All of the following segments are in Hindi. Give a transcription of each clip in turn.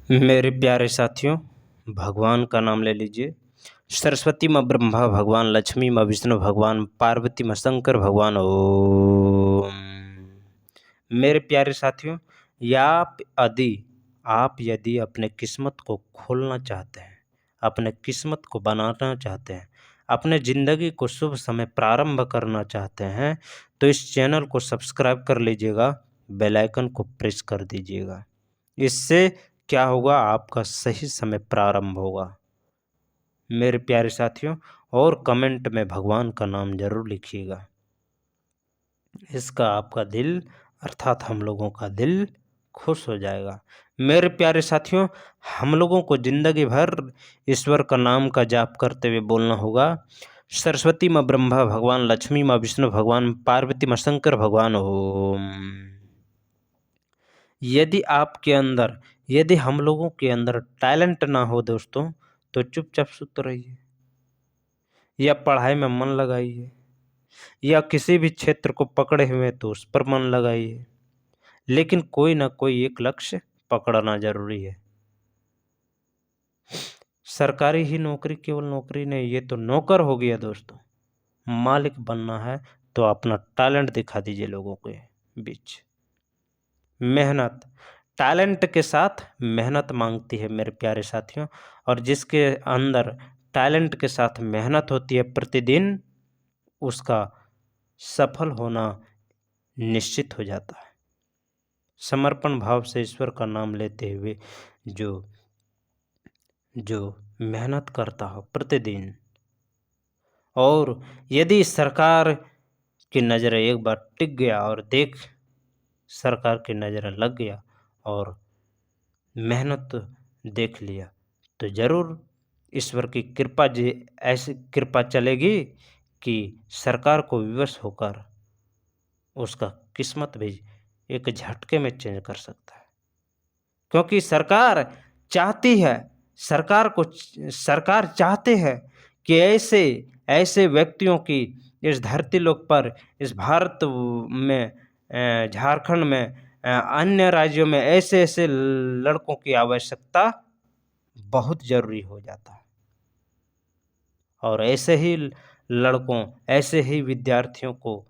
मेरे प्यारे साथियों, भगवान का नाम ले लीजिए। सरस्वती माँ ब्रह्मा भगवान, लक्ष्मी माँ विष्णु भगवान, पार्वती माँ शंकर भगवान। ओम। मेरे प्यारे साथियों, आप यदि अपने किस्मत को खोलना चाहते हैं, अपने किस्मत को बनाना चाहते हैं, अपने ज़िंदगी को शुभ समय प्रारंभ करना चाहते हैं, तो इस चैनल को सब्सक्राइब कर लीजिएगा, बेल आइकन को प्रेस कर दीजिएगा। इससे क्या होगा, आपका सही समय प्रारंभ होगा मेरे प्यारे साथियों। और कमेंट में भगवान का नाम जरूर लिखिएगा। इसका आपका दिल अर्थात हम लोगों का दिल खुश हो जाएगा। मेरे प्यारे साथियों, हम लोगों को जिंदगी भर ईश्वर का नाम का जाप करते हुए बोलना होगा। सरस्वती माँ ब्रह्मा भगवान, लक्ष्मी माँ विष्णु भगवान, पार्वती माँ शंकर भगवान। ओम। यदि हम लोगों के अंदर टैलेंट ना हो दोस्तों, तो चुपचाप सुत रहिए, या पढ़ाई में मन लगाइए, या किसी भी क्षेत्र को पकड़े हुए तो उस पर मन लगाइए, लेकिन कोई ना कोई एक लक्ष्य पकड़ना जरूरी है। सरकारी ही नौकरी केवल नौकरी नहीं, ये तो नौकर हो गया दोस्तों। मालिक बनना है तो अपना टैलेंट दिखा दीजिए लोगों के बीच। मेहनत, टैलेंट के साथ मेहनत मांगती है मेरे प्यारे साथियों, और जिसके अंदर टैलेंट के साथ मेहनत होती है प्रतिदिन, उसका सफल होना निश्चित हो जाता है। समर्पण भाव से ईश्वर का नाम लेते हुए जो मेहनत करता हो प्रतिदिन, और यदि सरकार की नज़र एक बार टिक गया और सरकार की नज़र लग गया और मेहनत देख लिया, तो ज़रूर ईश्वर की कृपा ऐसी कृपा चलेगी कि सरकार को विवश होकर उसका किस्मत भी एक झटके में चेंज कर सकता है। क्योंकि सरकार चाहते हैं कि ऐसे व्यक्तियों की इस धरती लोक पर, इस भारत में, झारखंड में, अन्य राज्यों में ऐसे लड़कों की आवश्यकता बहुत ज़रूरी हो जाता है। और ऐसे ही लड़कों, ऐसे ही विद्यार्थियों को,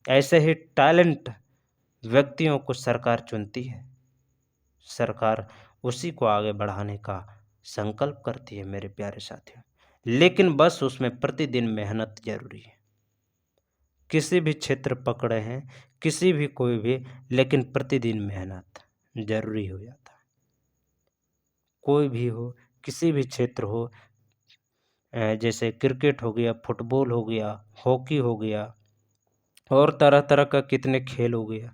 ऐसे ही टैलेंट व्यक्तियों को सरकार चुनती है। सरकार उसी को आगे बढ़ाने का संकल्प करती है मेरे प्यारे साथियों, लेकिन बस उसमें प्रतिदिन मेहनत जरूरी है। किसी भी क्षेत्र पकड़े हैं, किसी भी कोई भी, लेकिन प्रतिदिन मेहनत जरूरी हो जाता है। कोई भी हो, किसी भी क्षेत्र हो, जैसे क्रिकेट हो गया, फुटबॉल हो गया, हॉकी हो गया, और तरह तरह का कितने खेल हो गया,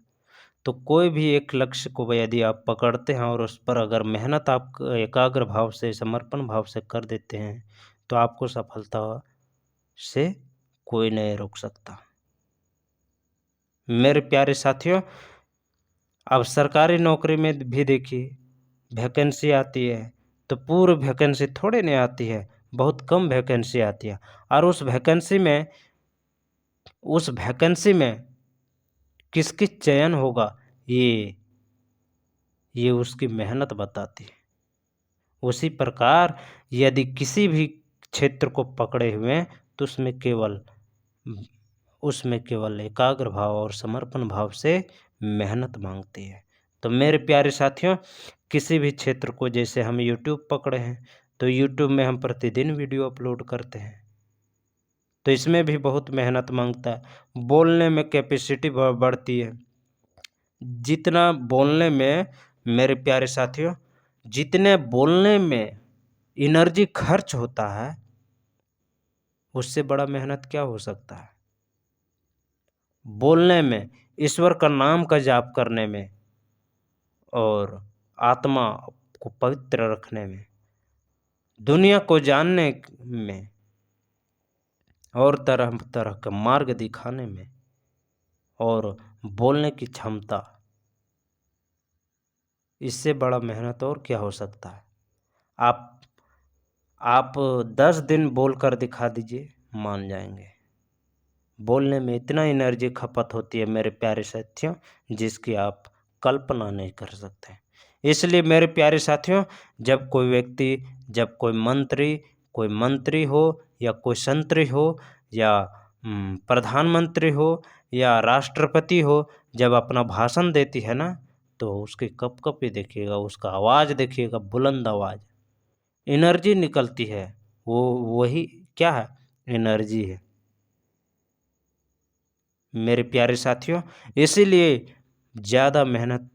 तो कोई भी एक लक्ष्य को यदि आप पकड़ते हैं और उस पर अगर मेहनत आप एकाग्र भाव से, समर्पण भाव से कर देते हैं, तो आपको सफलता से कोई नहीं रोक सकता। मेरे प्यारे साथियों, अब सरकारी नौकरी में भी देखिए, वैकेंसी आती है तो पूरी वैकेंसी थोड़े नहीं आती है, बहुत कम वैकेंसी आती है, और उस वैकेंसी में किसकी चयन होगा, ये उसकी मेहनत बताती है। उसी प्रकार यदि किसी भी क्षेत्र को पकड़े हुए हैं, तो उसमें केवल एकाग्र भाव और समर्पण भाव से मेहनत मांगती है। तो मेरे प्यारे साथियों, किसी भी क्षेत्र को, जैसे हम YouTube पकड़े हैं, तो YouTube में हम प्रतिदिन वीडियो अपलोड करते हैं, तो इसमें भी बहुत मेहनत मांगता है। बोलने में कैपेसिटी बढ़ती है, जितना बोलने में, मेरे प्यारे साथियों, जितने बोलने में एनर्जी खर्च होता है, उससे बड़ा मेहनत क्या हो सकता है। बोलने में, ईश्वर का नाम का जाप करने में, और आत्मा को पवित्र रखने में, दुनिया को जानने में, और तरह तरह का मार्ग दिखाने में, और बोलने की क्षमता, इससे बड़ा मेहनत और क्या हो सकता है। आप 10 दिन बोलकर दिखा दीजिए, मान जाएंगे। बोलने में इतना एनर्जी खपत होती है मेरे प्यारे साथियों, जिसकी आप कल्पना नहीं कर सकते। इसलिए मेरे प्यारे साथियों, जब कोई व्यक्ति, जब कोई मंत्री हो या कोई संतरी हो या प्रधानमंत्री हो या राष्ट्रपति हो, जब अपना भाषण देती है ना, तो उसकी कँपकँपी देखिएगा, उसका आवाज़ देखिएगा, बुलंद आवाज़, एनर्जी निकलती है। वो वही क्या है? एनर्जी है। मेरे प्यारे साथियों, इसीलिए ज़्यादा मेहनत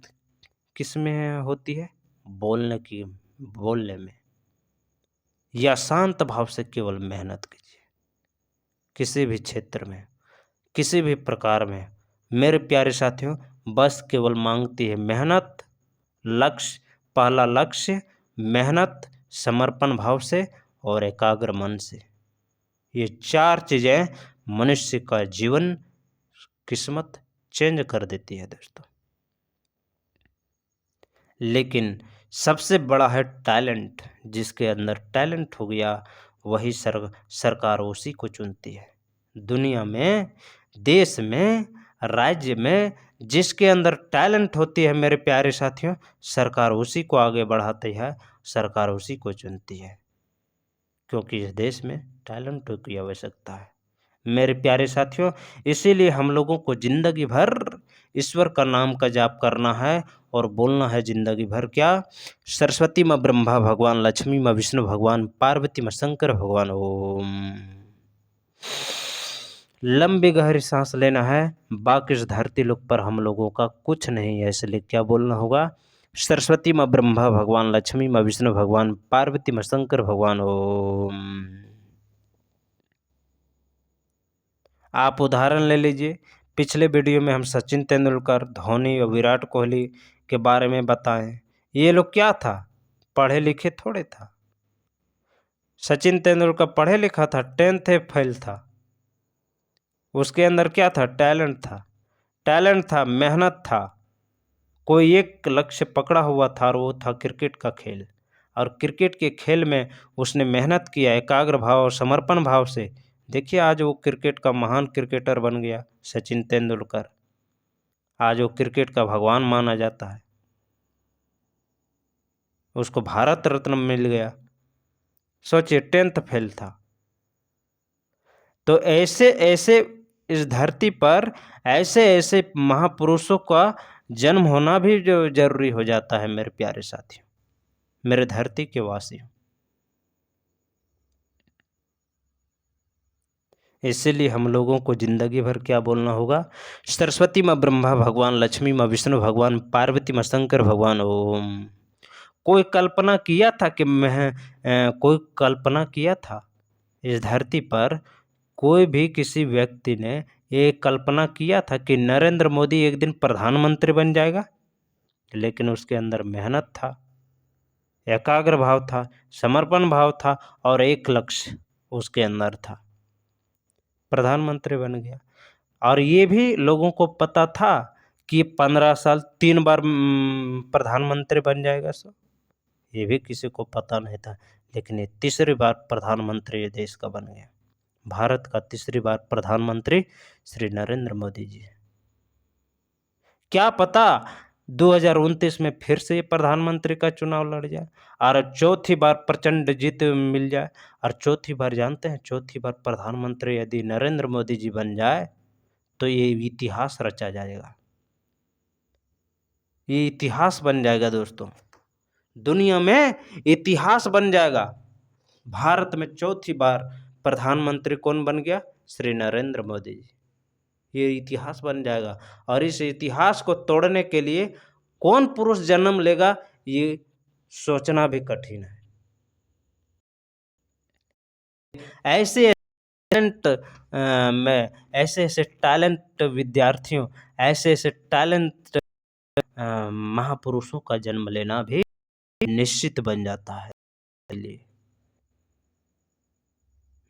किस में होती है? बोलने में, या शांत भाव से केवल मेहनत कीजिए, किसी भी क्षेत्र में, किसी भी प्रकार में। मेरे प्यारे साथियों, बस केवल मांगती है मेहनत, लक्ष्य, पहला लक्ष्य मेहनत, समर्पण भाव से और एकाग्र मन से। ये 4 चीज़ें मनुष्य का जीवन, किस्मत चेंज कर देती है दोस्तों। लेकिन सबसे बड़ा है टैलेंट। जिसके अंदर टैलेंट हो गया, वही सरकार उसी को चुनती है। दुनिया में, देश में, राज्य में जिसके अंदर टैलेंट होती है मेरे प्यारे साथियों, सरकार उसी को आगे बढ़ाती है, सरकार उसी को चुनती है, क्योंकि इस देश में टैलेंट की आवश्यकता है। मेरे प्यारे साथियों, इसीलिए हम लोगों को ज़िंदगी भर ईश्वर का नाम का जाप करना है और बोलना है ज़िंदगी भर क्या? सरस्वती माँ ब्रह्मा भगवान, लक्ष्मी माँ विष्णु भगवान, पार्वती माँ शंकर भगवान। ओम। लंबी गहरी सांस लेना है। बाकी इस धरती लोक पर हम लोगों का कुछ नहीं है, इसलिए क्या बोलना होगा? सरस्वती माँ ब्रह्मा भगवान, लक्ष्मी माँ विष्णु भगवान, पार्वती माँ शंकर भगवान। ओम। आप उदाहरण ले लीजिए, पिछले वीडियो में हम सचिन तेंदुलकर, धोनी और विराट कोहली के बारे में बताएं। ये लोग क्या था? पढ़े लिखे थोड़े था। सचिन तेंदुलकर पढ़े लिखा था, 10th फेल था। उसके अंदर क्या था? टैलेंट था। टैलेंट था, मेहनत था, कोई एक लक्ष्य पकड़ा हुआ था और वो था क्रिकेट का खेल। और क्रिकेट के खेल में उसने मेहनत किया, एकाग्र भाव और समर्पण भाव से। देखिए आज वो क्रिकेट का महान क्रिकेटर बन गया, सचिन तेंदुलकर। आज वो क्रिकेट का भगवान माना जाता है, उसको भारत रत्न मिल गया। सोचिए 10th फेल था। तो ऐसे ऐसे इस धरती पर ऐसे ऐसे महापुरुषों का जन्म होना भी जो जरूरी हो जाता है मेरे प्यारे साथियों, मेरे धरती के वासियों। इसीलिए हम लोगों को जिंदगी भर क्या बोलना होगा? सरस्वती माँ ब्रह्मा भगवान, लक्ष्मी माँ विष्णु भगवान, पार्वती माँ शंकर भगवान। ओम। कोई कल्पना किया था कि कोई कल्पना किया था इस धरती पर, कोई भी किसी व्यक्ति ने ये कल्पना किया था कि नरेंद्र मोदी एक दिन प्रधानमंत्री बन जाएगा? लेकिन उसके अंदर मेहनत था, एकाग्र भाव था, समर्पण भाव था और एक लक्ष्य उसके अंदर था, प्रधानमंत्री बन गया। और ये भी लोगों को पता था कि 15 साल 3 बार प्रधानमंत्री बन जाएगा सर, ये भी किसी को पता नहीं था। लेकिन ये तीसरी बार प्रधानमंत्री देश का बन गया। भारत का तीसरी बार प्रधानमंत्री श्री नरेंद्र मोदी जी। क्या पता 2029 में फिर से प्रधानमंत्री का चुनाव लड़ जाए और चौथी बार प्रचंड जीत मिल जाए। और चौथी बार जानते हैं, चौथी बार प्रधानमंत्री यदि नरेंद्र मोदी जी बन जाए तो ये इतिहास रचा जाएगा, ये इतिहास बन जाएगा दोस्तों, दुनिया में इतिहास बन जाएगा। भारत में चौथी बार प्रधानमंत्री कौन बन गया? श्री नरेंद्र मोदी जी। ये इतिहास बन जाएगा। और इस इतिहास को तोड़ने के लिए कौन पुरुष जन्म लेगा, ये सोचना भी कठिन है। ऐसे टैलेंट में ऐसे ऐसे टैलेंट विद्यार्थियों, ऐसे ऐसे टैलेंट महापुरुषों का जन्म लेना भी निश्चित बन जाता है।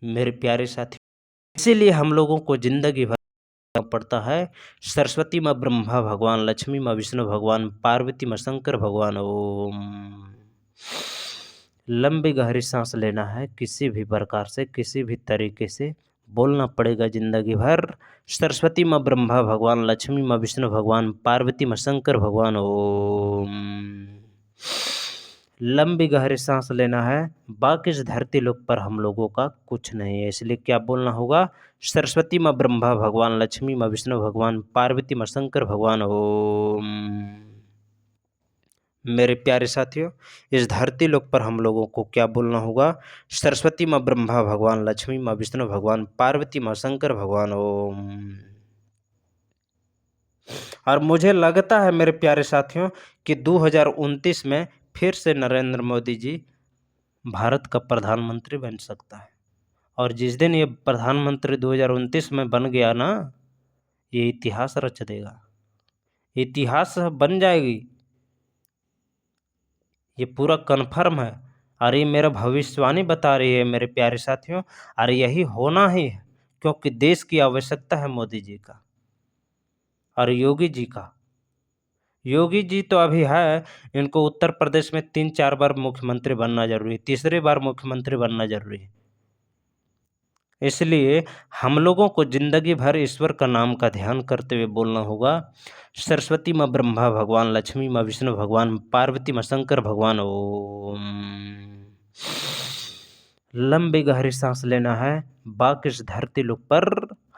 मेरे प्यारे साथी, इसीलिए हम लोगों को जिंदगी भर पड़ता है सरस्वती माँ ब्रह्मा भगवान, लक्ष्मी माँ विष्णु भगवान, पार्वती माँ शंकर भगवान। ओम। लंबी गहरी सांस लेना है, किसी भी प्रकार से, किसी भी तरीके से बोलना पड़ेगा जिंदगी भर सरस्वती माँ ब्रह्मा भगवान, लक्ष्मी माँ विष्णु भगवान, पार्वती माँ शंकर भगवान। ओम। लंबी गहरी सांस लेना है, बाकी इस धरती लोक पर हम लोगों का कुछ नहीं है। इसलिए क्या बोलना होगा? सरस्वती माँ ब्रह्मा भगवान, लक्ष्मी माँ विष्णु भगवान, पार्वती माँ शंकर भगवान ओम। मेरे प्यारे साथियों, इस धरती लोक पर हम लोगों को क्या बोलना होगा? सरस्वती माँ ब्रह्मा भगवान, लक्ष्मी माँ विष्णु भगवान, पार्वती माँ शंकर भगवान ओम। और मुझे लगता है मेरे प्यारे साथियों कि 2029 में फिर से नरेंद्र मोदी जी भारत का प्रधानमंत्री बन सकता है। और जिस दिन ये प्रधानमंत्री 2029 में बन गया ना, ये इतिहास रच देगा, इतिहास बन जाएगी, ये पूरा कन्फर्म है। और ये मेरा भविष्यवाणी बता रही है मेरे प्यारे साथियों, और यही होना ही है, क्योंकि देश की आवश्यकता है मोदी जी का और योगी जी का। योगी जी तो अभी है, इनको उत्तर प्रदेश में 3-4 बार मुख्यमंत्री बनना जरूरी है, तीसरी बार मुख्यमंत्री बनना जरूरी है। इसलिए हम लोगों को जिंदगी भर ईश्वर का नाम का ध्यान करते हुए बोलना होगा, सरस्वती माँ ब्रह्मा भगवान, लक्ष्मी माँ विष्णु भगवान, पार्वती माँ शंकर भगवान ओम। लंबी गहरी सांस लेना है, बाकी इस धरती लोक पर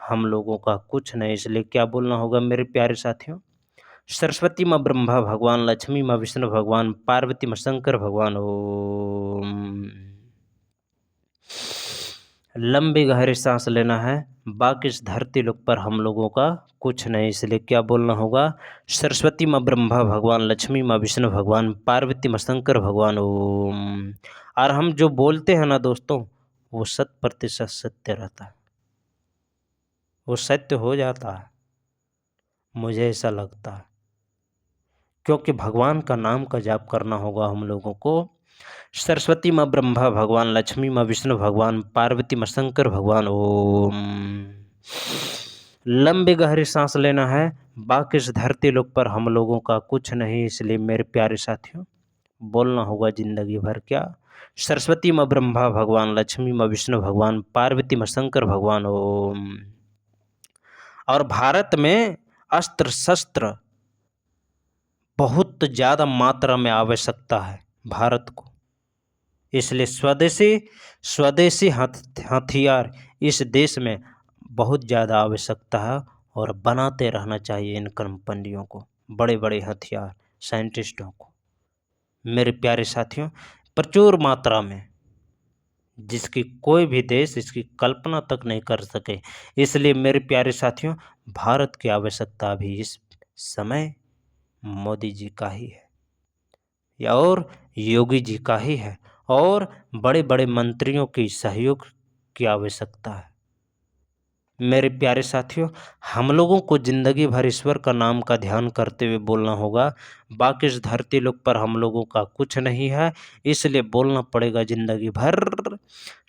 हम लोगों का कुछ नहीं। इसलिए क्या बोलना होगा मेरे प्यारे साथियों? सरस्वती माँ ब्रह्मा भगवान, लक्ष्मी माँ विष्णु भगवान, पार्वती माँ शंकर भगवान ओम। लंबी गहरी सांस लेना है, बाकी इस धरती लोक पर हम लोगों का कुछ नहीं। इसलिए क्या बोलना होगा? सरस्वती माँ ब्रह्मा भगवान, लक्ष्मी माँ विष्णु भगवान, पार्वती माँ शंकर भगवान ओम। और हम जो बोलते हैं ना दोस्तों, वो 100% सत्य रहता है, वो सत्य हो जाता है, मुझे ऐसा लगता है। क्योंकि भगवान का नाम का जाप करना होगा हम लोगों को। सरस्वती माँ ब्रह्मा भगवान, लक्ष्मी माँ विष्णु भगवान, पार्वती माँ शंकर भगवान ओम। लंबी गहरी सांस लेना है, बाकी इस धरती लोक पर हम लोगों का कुछ नहीं। इसलिए मेरे प्यारे साथियों, बोलना होगा जिंदगी भर क्या? सरस्वती माँ ब्रह्मा भगवान, लक्ष्मी माँ विष्णु भगवान, पार्वती माँ शंकर भगवान ओम। और भारत में अस्त्र शस्त्र बहुत ज़्यादा मात्रा में आवश्यकता है भारत को। इसलिए स्वदेशी स्वदेशी हथियार इस देश में बहुत ज़्यादा आवश्यकता है, और बनाते रहना चाहिए इन कंपनियों को, बड़े बड़े हथियार साइंटिस्टों को। मेरे प्यारे साथियों, प्रचुर मात्रा में, जिसकी कोई भी देश इसकी कल्पना तक नहीं कर सके। इसलिए मेरे प्यारे साथियों, भारत की आवश्यकता अभी इस समय मोदी जी का ही है, या और योगी जी का ही है, और बड़े बड़े मंत्रियों की सहयोग की आवश्यकता है। मेरे प्यारे साथियों, हम लोगों को जिंदगी भर ईश्वर का नाम का ध्यान करते हुए बोलना होगा, बाकी इस धरती लोक पर हम लोगों का कुछ नहीं है। इसलिए बोलना पड़ेगा जिंदगी भर,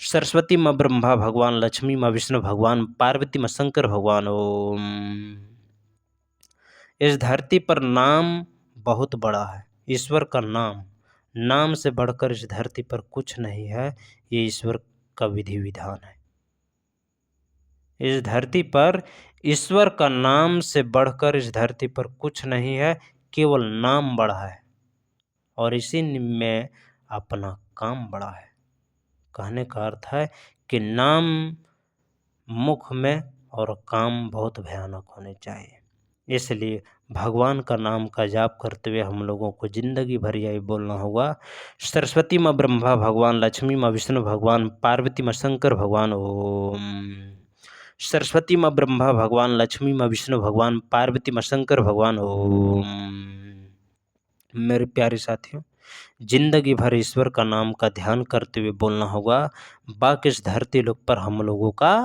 सरस्वती माँ ब्रह्मा भगवान, लक्ष्मी माँ विष्णु भगवान, पार्वती माँ शंकर भगवान ओम। इस धरती पर नाम बहुत बड़ा है, ईश्वर का नाम, नाम से बढ़कर इस धरती पर कुछ नहीं है। ये ईश्वर का विधि विधान है। इस धरती पर ईश्वर का नाम से बढ़कर इस धरती पर कुछ नहीं है, केवल नाम बड़ा है, और इसी में अपना काम बड़ा है। कहने का अर्थ है कि नाम मुख में और काम बहुत भयानक होने चाहिए। इसलिए भगवान का नाम का जाप करते हुए हम लोगों को जिंदगी भर यही बोलना होगा, सरस्वती माँ ब्रह्मा भगवान, लक्ष्मी माँ विष्णु भगवान, पार्वती माँ शंकर भगवान ओम। सरस्वती माँ ब्रह्मा भगवान, लक्ष्मी माँ विष्णु भगवान, पार्वती माँ शंकर भगवान ओम। मेरे प्यारे साथियों, जिंदगी भर ईश्वर का नाम का ध्यान करते हुए बोलना होगा, बाकी इस धरती लोक पर हम लोगों का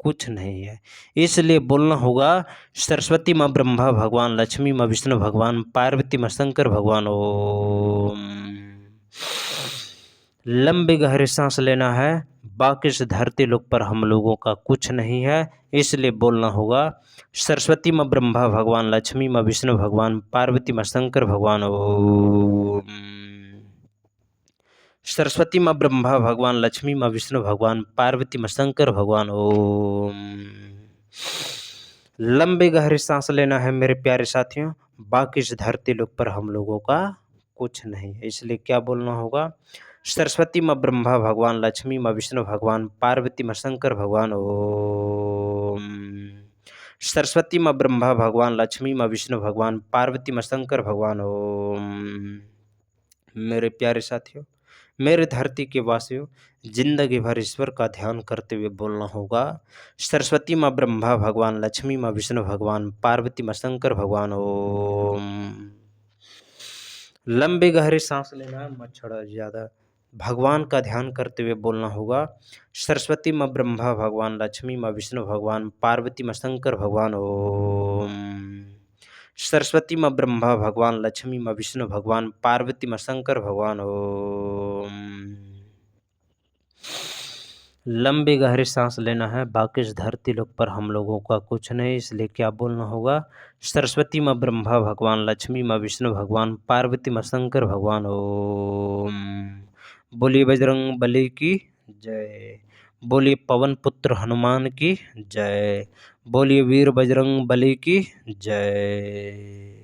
कुछ नहीं है। इसलिए बोलना होगा, सरस्वती माँ ब्रह्मा भगवान, लक्ष्मी माँ विष्णु भगवान, पार्वती माँ शंकर भगवान ओम। लंबी गहरी सांस लेना है, बाकी इस धरती लोक पर हम लोगों का कुछ नहीं है। इसलिए बोलना होगा, सरस्वती माँ ब्रह्मा भगवान, लक्ष्मी माँ विष्णु भगवान, पार्वती माँ शंकर भगवान ओम। सरस्वती माँ ब्रह्मा भगवान, लक्ष्मी माँ विष्णु भगवान, पार्वती माँ शंकर भगवान ओम। लंबी गहरी सांस लेना है मेरे प्यारे साथियों, बाकी इस धरती लोक पर हम लोगों का कुछ नहीं है, इसलिए क्या बोलना होगा? सरस्वती माँ ब्रह्मा भगवान, लक्ष्मी माँ विष्णु भगवान, पार्वती माँ शंकर भगवान। ओम। सरस्वती माँ ब्रह्मा भगवान, लक्ष्मी माँ विष्णु भगवान, पार्वती माँ शंकर भगवान। ओम। मेरे प्यारे साथियों, मेरे धरती के वासियों, जिंदगी भर ईश्वर का ध्यान करते हुए बोलना होगा, सरस्वती माँ ब्रह्मा भगवान, लक्ष्मी माँ विष्णु भगवान, पार्वती माँ शंकर भगवान। ओम। लंबे गहरे सांस लेना है, मत छोड़ो ज़्यादा। भगवान का ध्यान करते हुए बोलना होगा, सरस्वती माँ ब्रह्मा भगवान, लक्ष्मी माँ विष्णु भगवान, पार्वती माँ शंकर भगवान। ओम। सरस्वती माँ ब्रह्मा भगवान, लक्ष्मी माँ विष्णु भगवान, पार्वती माँ शंकर भगवान। ओम। लंबी गहरी सांस लेना है, बाकी इस धरती लोक पर हम लोगों का कुछ नहीं, इसलिए क्या बोलना होगा? सरस्वती माँ ब्रह्मा भगवान, लक्ष्मी माँ विष्णु भगवान, पार्वती माँ शंकर भगवान। ओम। बोलिए बजरंग बली की जय। बोलिए पवन पुत्र हनुमान की जय। बोलिए वीर बजरंग बली की जय।